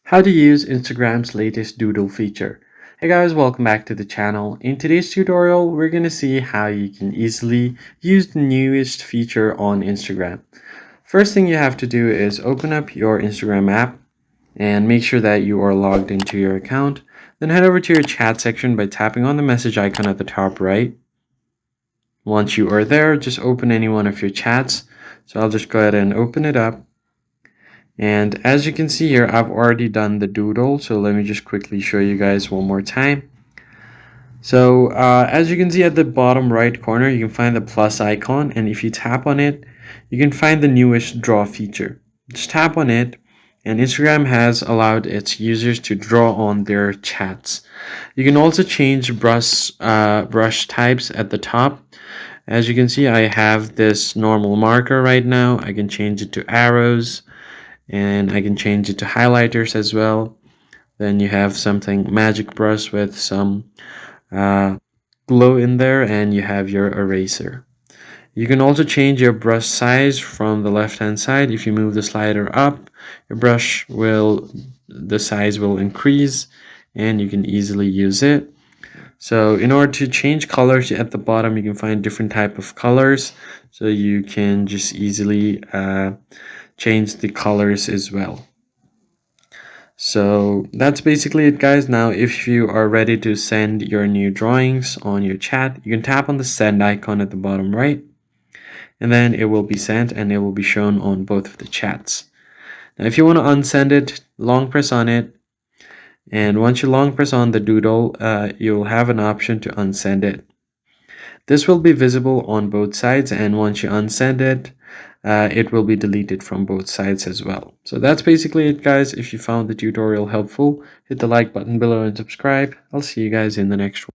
How to use Instagram's latest Doodle feature. Hey guys, welcome back to the channel. In today's tutorial, we're going to see how you can easily use the newest feature on Instagram. First thing you have to do is open up your Instagram app and make sure that you are logged into your account. Then head over to your chat section by tapping on the message icon at the top right. Once you are there, just open any one of your chats. So I'll just go ahead and open it up. And as you can see here, I've already done the doodle, so let me just quickly show you guys one more time. So as you can see at the bottom right corner, you can find the plus icon, and if you tap on it, you can find the newest draw feature. Just tap on it, and Instagram has allowed its users to draw on their chats. You can also change brush types at the top. As you can see, I have this normal marker right now. I can change it to arrows, and I can change it to highlighters as well. Then you have something magic brush with some glow in there, and you have your eraser. You can also change your brush size from the left hand side. If you move the slider up, your the size will increase, and you can easily use it. So in order to change colors at the bottom, you can find different type of colors, so you can just easily change the colors as well. So that's basically it, guys. Now if you are ready to send your new drawings on your chat, you can tap on the send icon at the bottom right, and then it will be sent and it will be shown on both of the chats. Now if you want to unsend it, long press on it, and once you long press on the doodle, you'll have an option to unsend it. This will be visible on both sides, and once you unsend it, it will be deleted from both sides as well. So that's basically it, guys. If you found the tutorial helpful, hit the like button below and subscribe. I'll see you guys in the next one.